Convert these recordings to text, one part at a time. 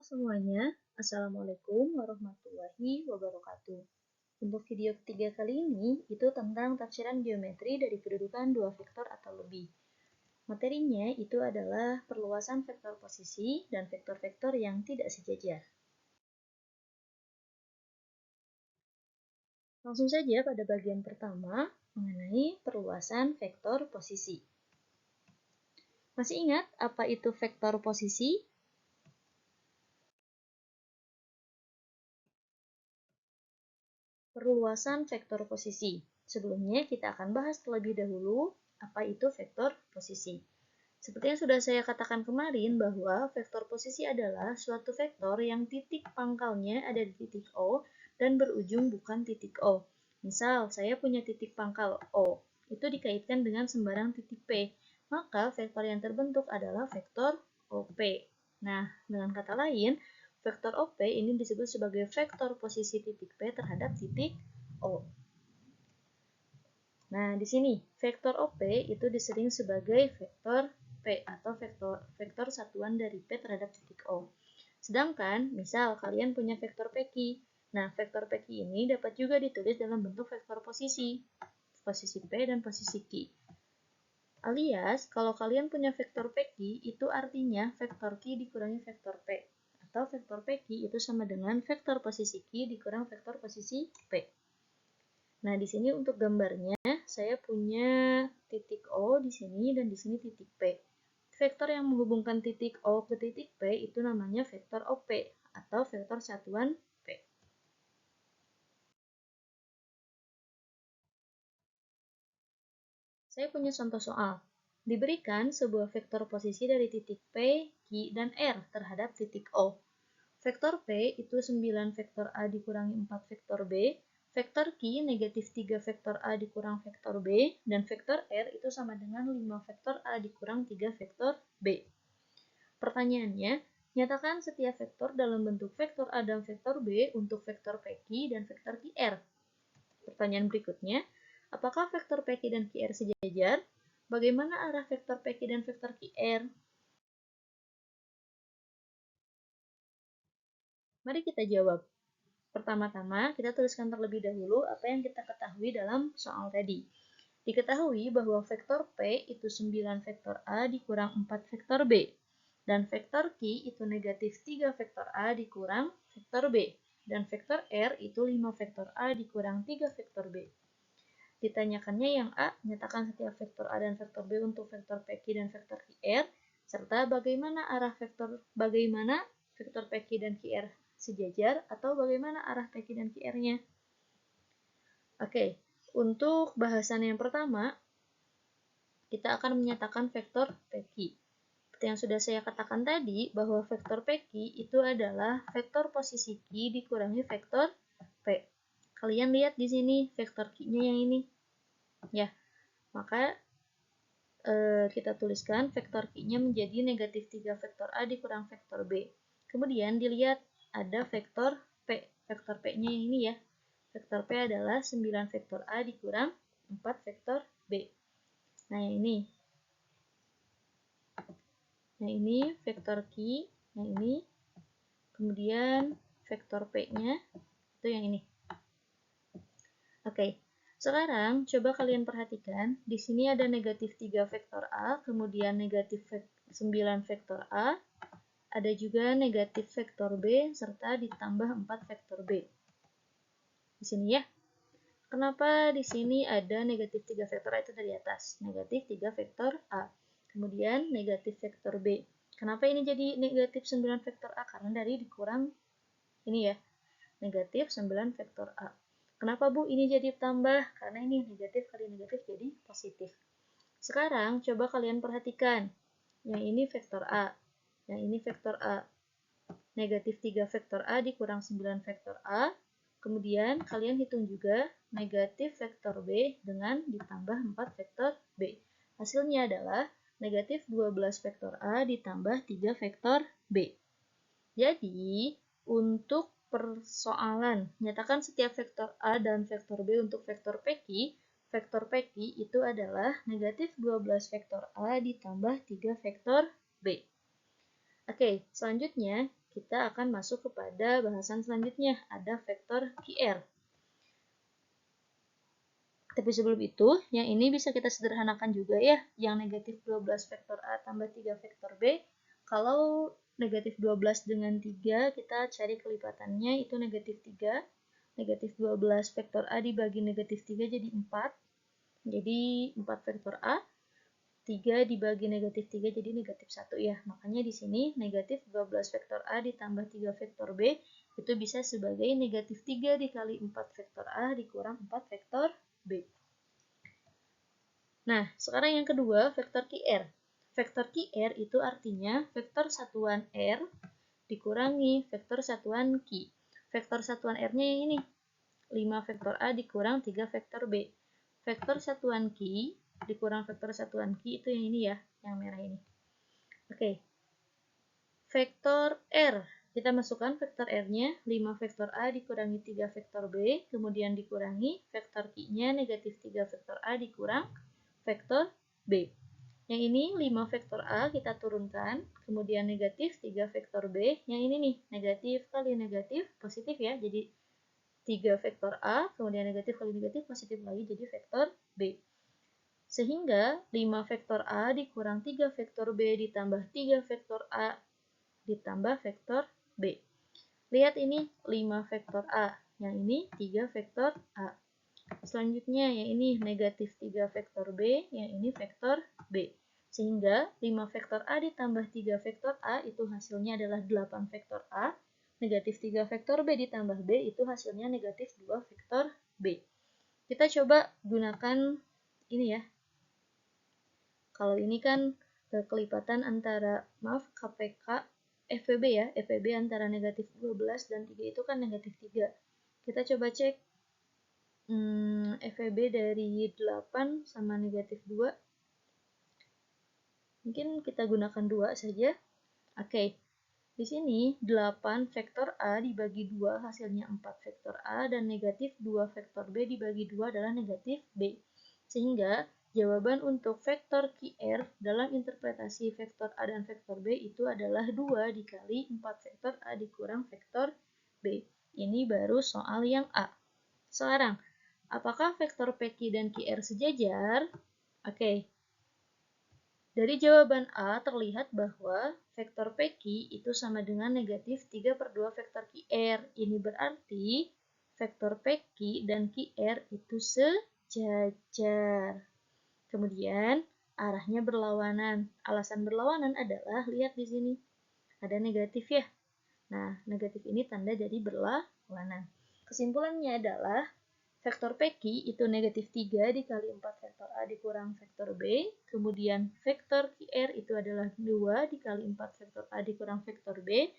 Semuanya, Assalamualaikum warahmatullahi wabarakatuh. Untuk video ketiga kali ini, itu tentang tafsiran geometri dari kedudukan dua vektor atau lebih. Materinya itu adalah perluasan vektor posisi dan vektor-vektor yang tidak sejajar. Langsung saja pada bagian pertama mengenai perluasan vektor posisi. Masih ingat apa itu vektor posisi? Perluasan vektor posisi. Sebelumnya kita akan bahas terlebih dahulu apa itu vektor posisi. Seperti yang sudah saya katakan kemarin bahwa vektor posisi adalah suatu vektor yang titik pangkalnya ada di titik O dan berujung bukan titik O. Misal, saya punya titik pangkal O, itu dikaitkan dengan sembarang titik P, maka vektor yang terbentuk adalah vektor OP. Nah, dengan kata lain, vektor OP ini disebut sebagai vektor posisi titik P terhadap titik O. Nah, di sini vektor OP itu disering sebagai vektor P atau vektor satuan dari P terhadap titik O. Sedangkan, misal kalian punya vektor PQ. Nah, vektor PQ ini dapat juga ditulis dalam bentuk vektor posisi P dan posisi Q. Alias, kalau kalian punya vektor PQ, itu artinya vektor Q dikurangi vektor P. Atau vektor PQ itu sama dengan vektor posisi Q dikurang vektor posisi P. Nah, di sini untuk gambarnya, saya punya titik O di sini dan di sini titik P. Vektor yang menghubungkan titik O ke titik P itu namanya vektor OP atau vektor satuan P. Saya punya contoh soal. Diberikan sebuah vektor posisi dari titik P, Q, dan R terhadap titik O. Vektor P itu 9 vektor A dikurangi 4 vektor B, vektor Q negatif 3 vektor A dikurang vektor B, dan vektor R itu sama dengan 5 vektor A dikurang 3 vektor B. Pertanyaannya, nyatakan setiap vektor dalam bentuk vektor A dan vektor B untuk vektor PQ dan vektor QR. Pertanyaan berikutnya, apakah vektor PQ dan QR sejajar? Bagaimana arah vektor PQ dan vektor QR? Mari kita jawab. Pertama-tama, kita tuliskan terlebih dahulu apa yang kita ketahui dalam soal tadi. Diketahui bahwa vektor P itu 9 vektor A dikurang 4 vektor B. Dan vektor Q itu negatif 3 vektor A dikurang vektor B. Dan vektor R itu 5 vektor A dikurang 3 vektor B. Ditanyakannya yang A, nyatakan setiap vektor A dan vektor B untuk vektor PQ dan vektor QR, serta bagaimana vektor PQ dan QR sejajar atau bagaimana arah PQ dan QR-nya. Oke, untuk bahasan yang pertama, kita akan menyatakan vektor PQ. Seperti yang sudah saya katakan tadi, bahwa vektor PQ itu adalah vektor posisi Q dikurangi vektor P. Kalian lihat di sini vektor Q-nya yang ini. Ya, maka kita tuliskan vektor Q-nya menjadi negatif 3 vektor A dikurang vektor B. Kemudian dilihat ada vektor P. Vektor P-nya yang ini ya. Vektor P adalah 9 vektor A dikurang 4 vektor B. Nah, ini. Nah, ini vektor Q, yang ini. Kemudian vektor P-nya itu yang ini. Oke. Sekarang coba kalian perhatikan, di sini ada negatif 3 vektor A, kemudian negatif 9 vektor A, ada juga negatif vektor B, serta ditambah 4 vektor B. Di sini ya. Kenapa di sini ada negatif 3 vektor A itu dari atas? Negatif 3 vektor A. Kemudian negatif vektor B. Kenapa ini jadi negatif 9 vektor A? Karena dari dikurang ini ya. Negatif 9 vektor A. Kenapa Bu ini jadi tambah? Karena ini negatif kali negatif jadi positif. Sekarang coba kalian perhatikan. Yang ini vektor A. Yang ini vektor A. Negatif 3 vektor A dikurang 9 vektor A. Kemudian kalian hitung juga negatif vektor B dengan ditambah 4 vektor B. Hasilnya adalah negatif 12 vektor A ditambah 3 vektor B. Jadi, untuk persoalan, nyatakan setiap vektor A dan vektor B untuk vektor PQ itu adalah negatif 12 vektor A ditambah 3 vektor B. Oke, selanjutnya kita akan masuk kepada bahasan selanjutnya, ada vektor QR. Tapi sebelum itu, yang ini bisa kita sederhanakan juga ya, yang negatif 12 vektor A tambah 3 vektor B. Kalau negatif 12 dengan 3, kita cari kelipatannya, itu negatif 3. Negatif 12 vektor A dibagi negatif 3 jadi 4. Jadi 4 vektor A, 3 dibagi negatif 3 jadi negatif 1 ya. Makanya di sini negatif 12 vektor A ditambah 3 vektor B, itu bisa sebagai negatif 3 dikali 4 vektor A dikurang 4 vektor B. Nah, sekarang yang kedua, vektor QR. Vektor QR itu artinya vektor satuan R dikurangi vektor satuan Q. Vektor satuan R-nya yang ini, 5 vektor A dikurang 3 vektor B. Vektor satuan Q dikurang vektor satuan Q itu yang ini ya, yang merah ini. Oke. Vektor R, kita masukkan vektor R-nya, 5 vektor A dikurangi 3 vektor B, kemudian dikurangi vektor Q-nya negatif 3 vektor A dikurang vektor B. Yang ini 5 vektor A kita turunkan, kemudian negatif 3 vektor B. Yang ini nih, negatif kali negatif, positif ya, jadi 3 vektor A, kemudian negatif kali negatif, positif lagi, jadi vektor B. Sehingga 5 vektor A dikurang 3 vektor B ditambah 3 vektor A ditambah vektor B. Lihat ini 5 vektor A, yang ini 3 vektor A. Selanjutnya yang ini negatif 3 vektor B, yang ini vektor B. Sehingga 5 vektor A ditambah 3 vektor A itu hasilnya adalah 8 vektor A. Negatif 3 vektor B ditambah B itu hasilnya negatif 2 vektor B. Kita coba gunakan ini ya. Kalau ini kan kelipatan antara, KPK, FVB ya, FVB antara negatif 12 dan 3 itu kan negatif 3. Kita coba cek FVB dari 8 sama negatif 2. Mungkin kita gunakan 2 saja. Oke, di sini 8 vektor A dibagi 2 hasilnya 4 vektor A dan negatif 2 vektor B dibagi 2 adalah negatif B. Sehingga jawaban untuk vektor QR dalam interpretasi vektor A dan vektor B itu adalah 2 dikali 4 vektor A dikurang vektor B. Ini baru soal yang A. Sekarang, apakah vektor PQ dan QR sejajar? Oke. Dari jawaban A terlihat bahwa vektor PQ itu sama dengan negatif 3/2 vektor QR. Ini berarti vektor PQ dan QR itu sejajar. Kemudian arahnya berlawanan. Alasan berlawanan adalah, lihat di sini, ada negatif ya. Nah, negatif ini tanda jadi berlawanan. Kesimpulannya adalah vektor PQ itu negatif 3 dikali 4 vektor A dikurang vektor B. Kemudian vektor QR itu adalah 2 dikali 4 vektor A dikurang vektor B.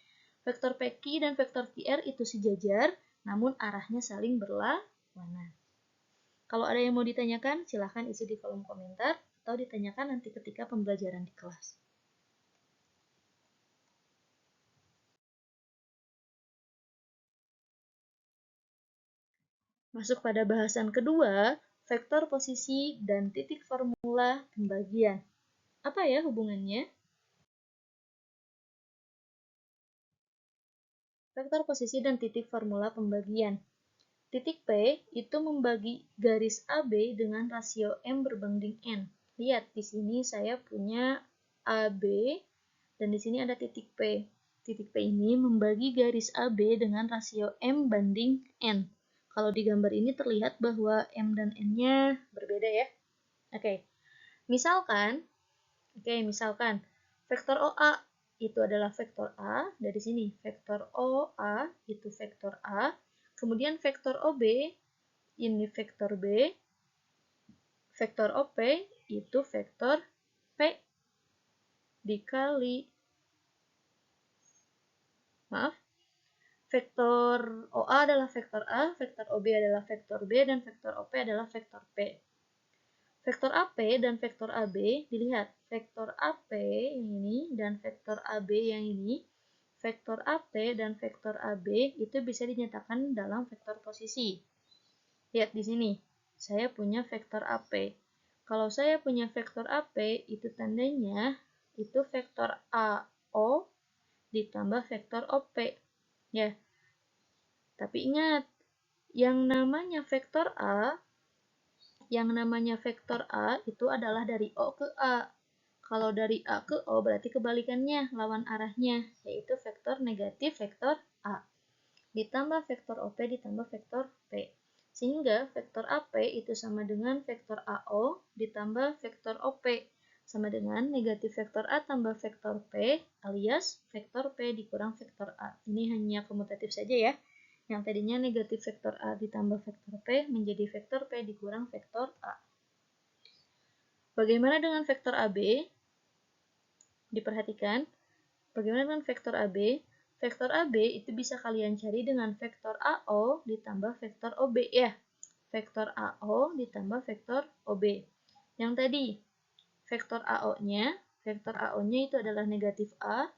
Vektor PQ dan vektor QR itu sejajar, namun arahnya saling berlawanan. Kalau ada yang mau ditanyakan, silahkan isi di kolom komentar atau ditanyakan nanti ketika pembelajaran di kelas. Masuk pada bahasan kedua, vektor posisi dan titik formula pembagian. Apa ya hubungannya? Vektor posisi dan titik formula pembagian. Titik P itu membagi garis AB dengan rasio M berbanding N. Lihat, di sini saya punya AB dan di sini ada titik P. Titik P ini membagi garis AB dengan rasio M banding N. Kalau di gambar ini terlihat bahwa M dan N-nya berbeda ya. Misalkan vektor OA itu adalah vektor A, dari sini vektor OA itu vektor A, kemudian vektor OB ini vektor B, vektor OP itu vektor P dikali, vektor OA adalah vektor A, vektor OB adalah vektor B, dan vektor OP adalah vektor P. Vektor AP dan vektor AB, dilihat, vektor AP yang ini dan vektor AB yang ini, vektor AP dan vektor AB itu bisa dinyatakan dalam vektor posisi. Lihat di sini, saya punya vektor AP. Kalau saya punya vektor AP, itu tandanya itu vektor AO ditambah vektor OP. Ya. Tapi ingat, yang namanya vektor A itu adalah dari O ke A. Kalau dari A ke O berarti kebalikannya, lawan arahnya, yaitu vektor negatif vektor A. Ditambah vektor OP ditambah vektor P. Sehingga vektor AP itu sama dengan vektor AO ditambah vektor OP. Sama dengan negatif vektor A tambah vektor P alias vektor P dikurang vektor A. Ini hanya komutatif saja ya. Yang tadinya negatif vektor A ditambah vektor P menjadi vektor P dikurang vektor A. Bagaimana dengan vektor AB? Diperhatikan, bagaimana dengan vektor AB? Vektor AB itu bisa kalian cari dengan vektor AO ditambah vektor OB ya. Vektor AO ditambah vektor OB. Yang tadi, vektor AO-nya itu adalah negatif A,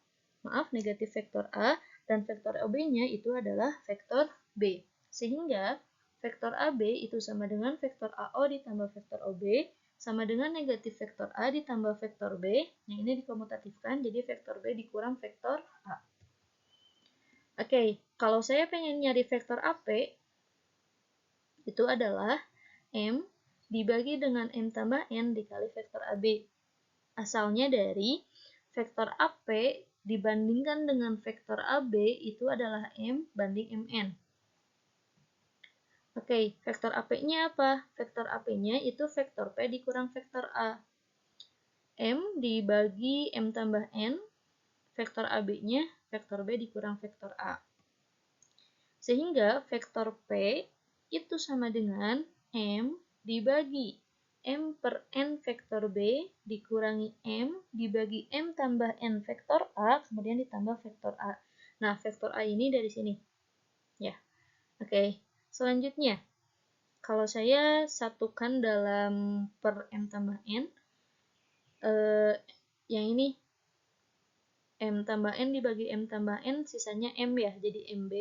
negatif vektor A, dan vektor OB-nya itu adalah vektor B. Sehingga vektor AB itu sama dengan vektor AO ditambah vektor OB, sama dengan negatif vektor A ditambah vektor B, yang ini dikomutatifkan, jadi vektor B dikurang vektor A. Oke, kalau saya pengen nyari vektor AP, itu adalah M dibagi dengan M tambah N dikali vektor AB. Asalnya dari vektor AP dibandingkan dengan vektor AB itu adalah M banding Mn. Oke, vektor AP-nya apa? Vektor AP-nya itu vektor P dikurang vektor A. M dibagi M tambah N, vektor AB-nya vektor B dikurang vektor A. Sehingga vektor P itu sama dengan M dibagi M per N vektor B dikurangi M dibagi M tambah N vektor A, kemudian ditambah vektor A. Nah, vektor A ini dari sini. Ya. Oke. Selanjutnya, kalau saya satukan dalam per M tambah N, yang ini M tambah N dibagi M tambah N, sisanya M ya, jadi MB.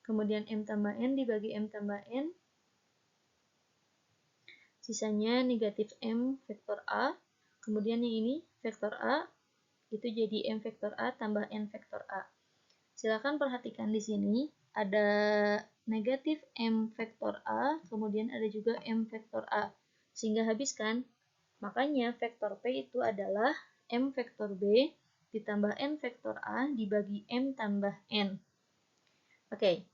Kemudian M tambah N dibagi M tambah N, sisanya negatif M vektor A. Kemudian yang ini vektor A, itu jadi M vektor A tambah N vektor A. Silakan perhatikan di sini, ada negatif M vektor A, kemudian ada juga M vektor A. Sehingga habiskan, makanya vektor P itu adalah M vektor B ditambah N vektor A dibagi M tambah N. Oke.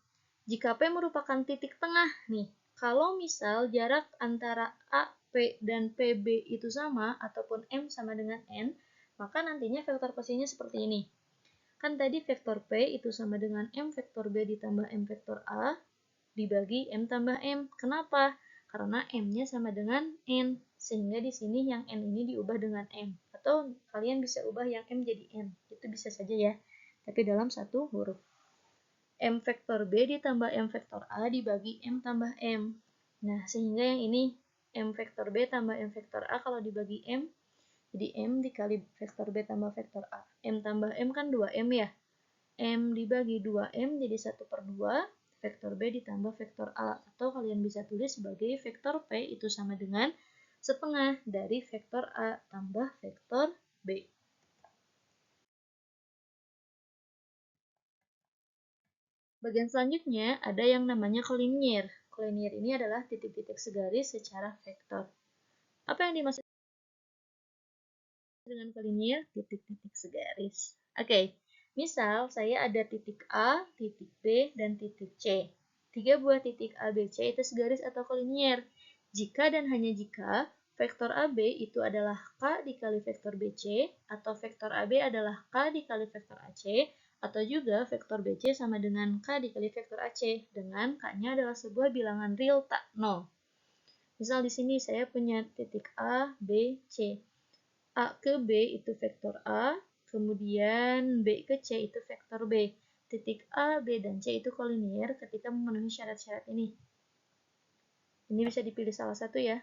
Jika P merupakan titik tengah nih, kalau misal jarak antara AP dan PB itu sama, ataupun M sama dengan N, maka nantinya vektor posisinya seperti ini. Kan tadi vektor P itu sama dengan M vektor B ditambah M vektor A, dibagi M tambah M. Kenapa? Karena M-nya sama dengan N, sehingga di sini yang N ini diubah dengan M. Atau kalian bisa ubah yang M jadi N, itu bisa saja ya, tapi dalam satu huruf. M vektor B ditambah M vektor A dibagi M tambah M. Nah, sehingga yang ini M vektor B tambah M vektor A kalau dibagi M, jadi M dikali vektor B tambah vektor A. M tambah M kan 2M ya. M dibagi 2M jadi 1/2, vektor B ditambah vektor A. Atau kalian bisa tulis sebagai vektor P itu sama dengan setengah dari vektor A tambah vektor B. Bagian selanjutnya ada yang namanya kolinier. Kolinier ini adalah titik-titik segaris secara vektor. Apa yang dimaksud dengan kolinier? Titik-titik segaris. Oke, misal saya ada titik A, titik B, dan titik C. 3 buah titik A, B, C itu segaris atau kolinier. Jika dan hanya jika vektor AB itu adalah K dikali vektor BC, atau vektor AB adalah K dikali vektor AC, atau juga vektor BC sama dengan K dikali vektor AC, dengan K-nya adalah sebuah bilangan real tak 0. Misal di sini saya punya titik A, B, C. A ke B itu vektor A, kemudian B ke C itu vektor B. Titik A, B, dan C itu kolinier ketika memenuhi syarat-syarat ini. Ini bisa dipilih salah satu ya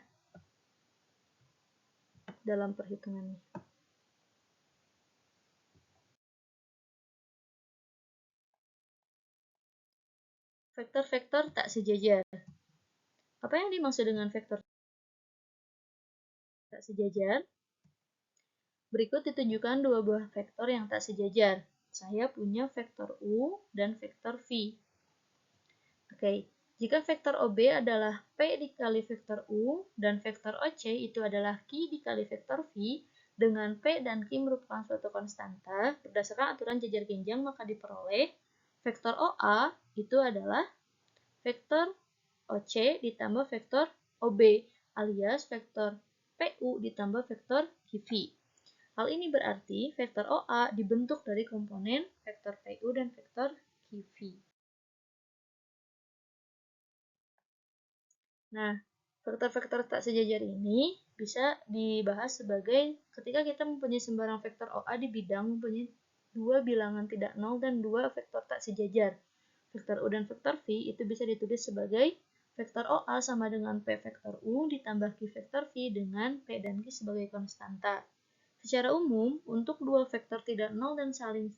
dalam perhitungannya. Vektor-vektor tak sejajar. Apa yang dimaksud dengan vektor tak sejajar? Berikut ditunjukkan dua buah vektor yang tak sejajar. saya punya vektor U dan vektor V. Oke, jika vektor OB adalah P dikali vektor U dan vektor OC itu adalah Q dikali vektor V, dengan P dan Q merupakan suatu konstanta, berdasarkan aturan jajar genjang maka diperoleh vektor OA itu adalah vektor OC ditambah vektor OB alias vektor PU ditambah vektor QV. Hal ini berarti vektor OA dibentuk dari komponen vektor PU dan vektor QV. Nah, vektor-vektor tak sejajar ini bisa dibahas sebagai ketika kita mempunyai sembarang vektor OA di bidang mempunyai dua bilangan tidak nol dan dua vektor tak sejajar. Vektor U dan vektor V itu bisa ditulis sebagai vektor OA sama dengan P vektor U ditambah Q vektor V dengan P dan Q sebagai konstanta. Secara umum, untuk dua vektor tidak nol dan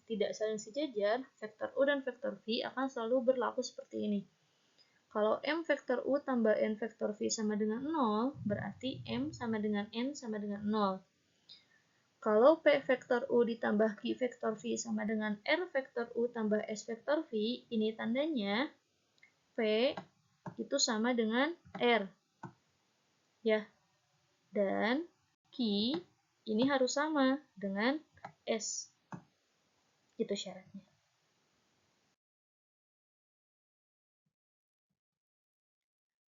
tidak saling sejajar, vektor U dan vektor V akan selalu berlaku seperti ini. Kalau M vektor U tambah N vektor V sama dengan 0, berarti M sama dengan N sama dengan 0. Kalau P vektor U ditambah Q vektor V sama dengan R vektor U tambah S vektor V, ini tandanya P itu sama dengan R. Ya. Dan Q ini harus sama dengan S. Itu syaratnya.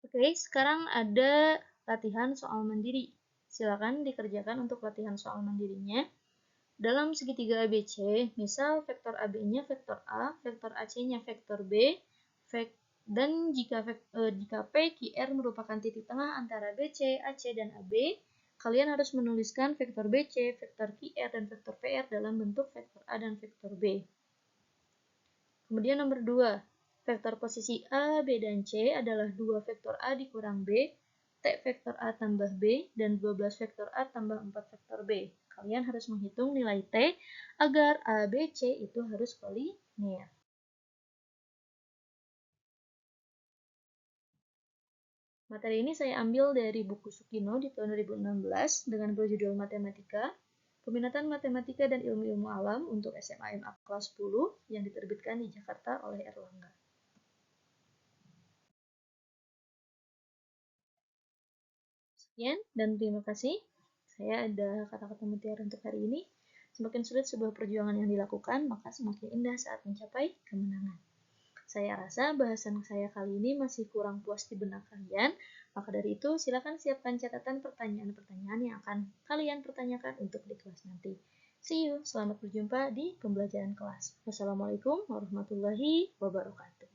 Oke, sekarang ada latihan soal mandiri. Silakan dikerjakan untuk latihan soal mandirinya. Dalam segitiga ABC, misal vektor AB-nya vektor A, vektor AC-nya vektor B, dan jika P, Q, R merupakan titik tengah antara BC, AC, dan AB, kalian harus menuliskan vektor BC, vektor QR, dan vektor PR dalam bentuk vektor A dan vektor B. Kemudian nomor 2, vektor posisi A, B, dan C adalah 2 vektor A dikurang B, T vektor A tambah B, dan 12 vektor A tambah 4 vektor B. Kalian harus menghitung nilai T agar A, B, C itu harus kolinier. Materi ini saya ambil dari buku Sukino di tahun 2016 dengan berjudul Matematika, Peminatan Matematika dan Ilmu-Ilmu Alam untuk SMA MA kelas 10 yang diterbitkan di Jakarta oleh Erlangga. Sekian dan terima kasih. Saya ada kata-kata mutiara untuk hari ini. Semakin sulit sebuah perjuangan yang dilakukan, maka semakin indah saat mencapai kemenangan. Saya rasa bahasan saya kali ini masih kurang puas di benak kalian. Maka dari itu, silakan siapkan catatan pertanyaan-pertanyaan yang akan kalian pertanyakan untuk di kelas nanti. See you, selamat berjumpa di pembelajaran kelas. Wassalamualaikum warahmatullahi wabarakatuh.